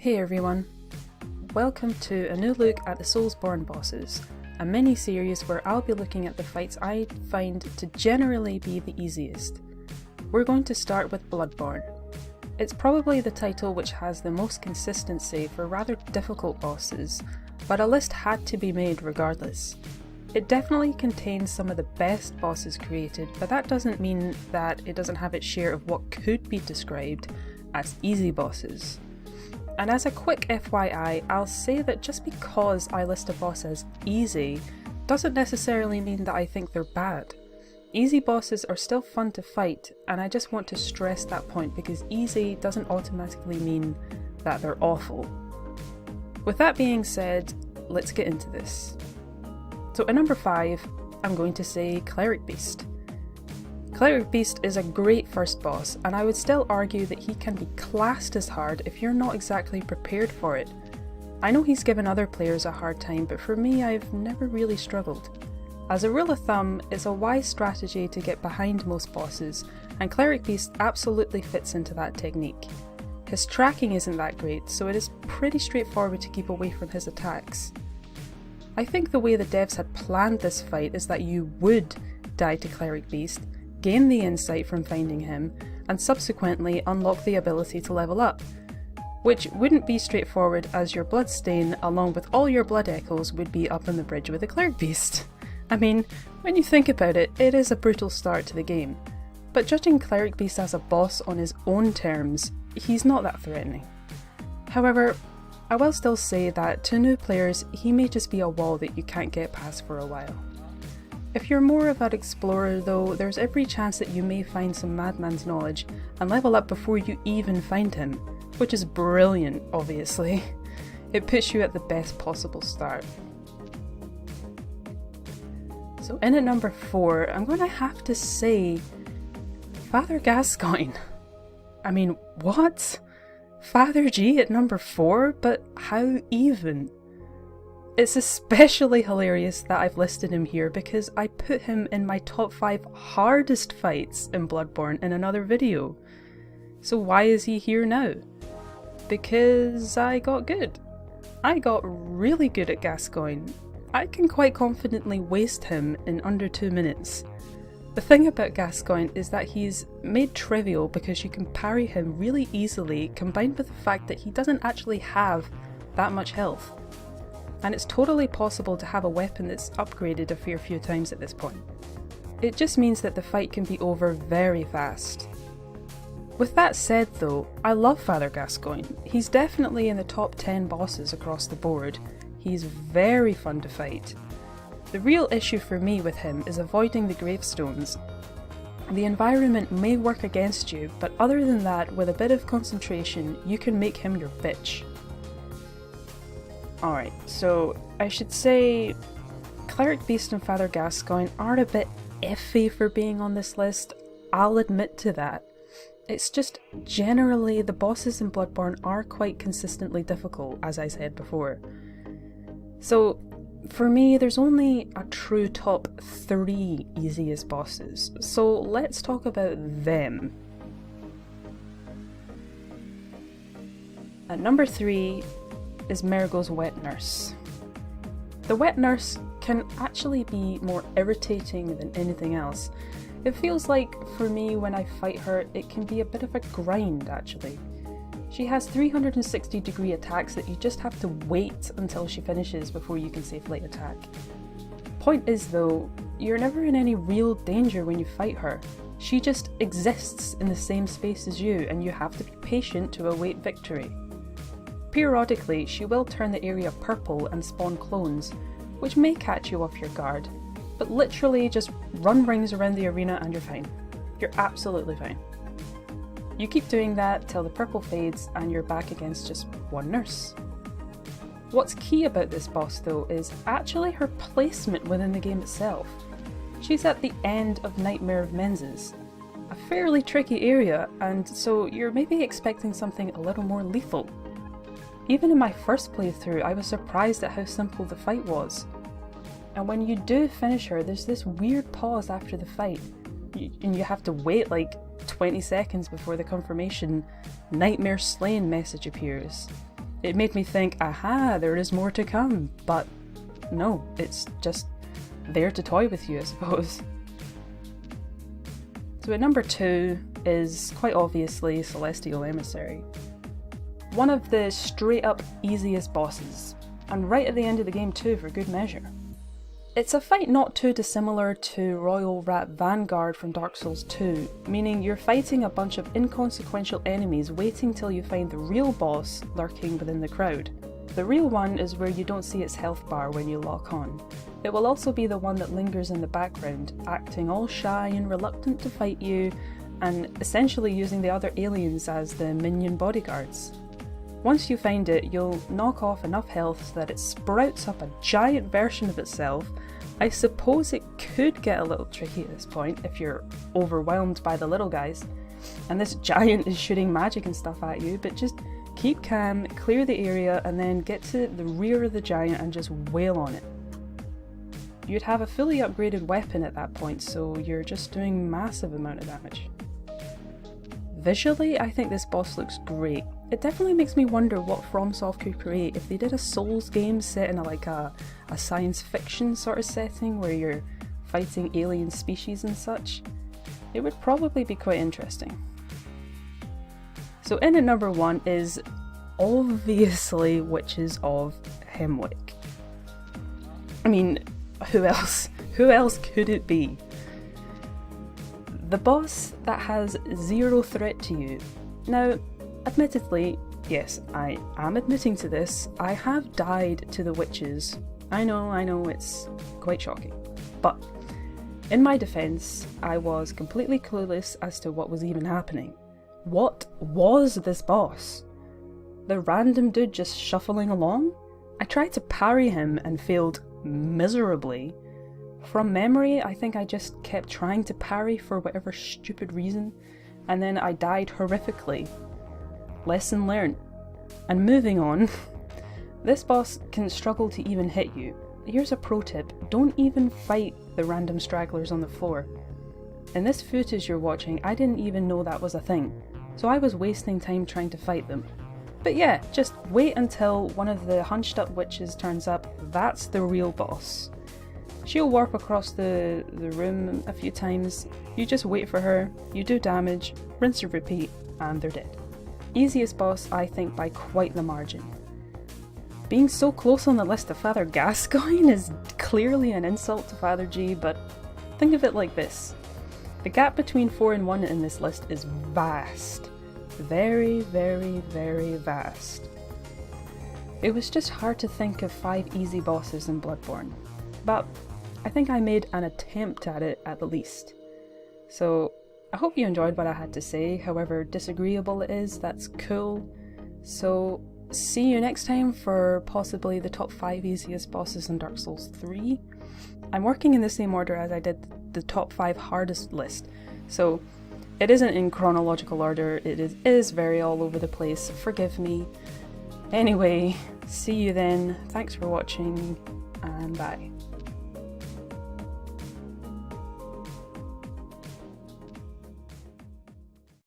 Hey everyone, welcome to a new look at the SoulsBorne bosses, a mini-series where I'll be looking at the fights I find to generally be the easiest. We're going to start with Bloodborne. It's probably the title which has the most consistency for rather difficult bosses, but a list had to be made regardless. It definitely contains some of the best bosses created, but that doesn't mean that it doesn't have its share of what could be described as easy bosses. And as a quick FYI, I'll say that just because I list a boss as easy doesn't necessarily mean that I think they're bad. Easy bosses are still fun to fight, and I just want to stress that point because easy doesn't automatically mean that they're awful. With that being said, let's get into this. So at number 5, I'm going to say Cleric Beast. Cleric Beast is a great first boss, and I would still argue that he can be classed as hard if you're not exactly prepared for it. I know he's given other players a hard time, but for me I've never really struggled. As a rule of thumb, it's a wise strategy to get behind most bosses, and Cleric Beast absolutely fits into that technique. His tracking isn't that great, so it is pretty straightforward to keep away from his attacks. I think the way the devs had planned this fight is that you would die to Cleric Beast, gain the insight from finding him, and subsequently unlock the ability to level up, which wouldn't be straightforward as your bloodstain along with all your blood echoes would be up on the bridge with the Cleric Beast. I mean, when you think about it, it is a brutal start to the game, but judging Cleric Beast as a boss on his own terms, he's not that threatening. However, I will still say that to new players, he may just be a wall that you can't get past for a while. If you're more of an explorer though, there's every chance that you may find some madman's knowledge and level up before you even find him, which is brilliant obviously. It puts you at the best possible start. So in at number 4, I'm going to have to say Father Gascoigne. I mean, what? Father G at number 4? But how even? It's especially hilarious that I've listed him here because I put him in my top 5 hardest fights in Bloodborne in another video. So why is he here now? Because I got good. I got really good at Gascoigne. I can quite confidently waste him in under 2 minutes. The thing about Gascoigne is that he's made trivial because you can parry him really easily, combined with the fact that he doesn't actually have that much health. And it's totally possible to have a weapon that's upgraded a fair few times at this point. It just means that the fight can be over very fast. With that said though, I love Father Gascoigne. He's definitely in the top 10 bosses across the board. He's very fun to fight. The real issue for me with him is avoiding the gravestones. The environment may work against you, but other than that, with a bit of concentration, you can make him your bitch. Alright, so I should say Cleric Beast and Father Gascoigne are a bit iffy for being on this list. I'll admit to that. It's just generally the bosses in Bloodborne are quite consistently difficult, as I said before. So for me, there's only a true top 3 easiest bosses, so let's talk about them. At number 3 is Mergo's Wet Nurse. The Wet Nurse can actually be more irritating than anything else. It feels like, for me, when I fight her, it can be a bit of a grind actually. She has 360 degree attacks that you just have to wait until she finishes before you can safely attack. Point is though, you're never in any real danger when you fight her. She just exists in the same space as you, and you have to be patient to await victory. Periodically, she will turn the area purple and spawn clones, which may catch you off your guard, but literally just run rings around the arena and you're fine. You're absolutely fine. You keep doing that till the purple fades and you're back against just one nurse. What's key about this boss though is actually her placement within the game itself. She's at the end of Nightmare of Menzies, a fairly tricky area, and so you're maybe expecting something a little more lethal. Even in my first playthrough, I was surprised at how simple the fight was. And when you do finish her, there's this weird pause after the fight, and you have to wait like 20 seconds before the confirmation "Nightmare Slain" message appears. It made me think, aha, there is more to come, but no, it's just there to toy with you, I suppose. So at number 2 is quite obviously Celestial Emissary. One of the straight up easiest bosses, and right at the end of the game too for good measure. It's a fight not too dissimilar to Royal Rat Vanguard from Dark Souls 2, meaning you're fighting a bunch of inconsequential enemies waiting till you find the real boss lurking within the crowd. The real one is where you don't see its health bar when you lock on. It will also be the one that lingers in the background, acting all shy and reluctant to fight you, and essentially using the other aliens as the minion bodyguards. Once you find it, you'll knock off enough health so that it sprouts up a giant version of itself. I suppose it could get a little tricky at this point if you're overwhelmed by the little guys, and this giant is shooting magic and stuff at you, but just keep calm, clear the area, and then get to the rear of the giant and just wail on it. You'd have a fully upgraded weapon at that point, so you're just doing massive amount of damage. Visually, I think this boss looks great. It definitely makes me wonder what FromSoft could create if they did a Souls game set in a science fiction sort of setting where you're fighting alien species and such. It would probably be quite interesting. So in at number 1 is obviously Witches of Hemwick. I mean, who else? Who else could it be? The boss that has zero threat to you. Now, admittedly, yes, I am admitting to this, I have died to the witches. I know, it's quite shocking. But, in my defense, I was completely clueless as to what was even happening. What was this boss? The random dude just shuffling along? I tried to parry him and failed miserably. From memory, I think I just kept trying to parry for whatever stupid reason, and then I died horrifically. Lesson learned. And moving on, this boss can struggle to even hit you. Here's a pro tip, don't even fight the random stragglers on the floor. In this footage you're watching, I didn't even know that was a thing, so I was wasting time trying to fight them. But yeah, just wait until one of the hunched up witches turns up, that's the real boss. She'll warp across the room a few times, you just wait for her, you do damage, rinse and repeat, and they're dead. Easiest boss, I think, by quite the margin. Being so close on the list to Father Gascoigne is clearly an insult to Father G, but think of it like this. The gap between 4 and 1 in this list is vast. Very, very, very vast. It was just hard to think of 5 easy bosses in Bloodborne, but I think I made an attempt at it at the least. So I hope you enjoyed what I had to say, however disagreeable it is, that's cool. So see you next time for possibly the top 5 easiest bosses in Dark Souls 3. I'm working in the same order as I did the top 5 hardest list, so it isn't in chronological order, it is very all over the place, forgive me. Anyway, see you then, thanks for watching, and bye.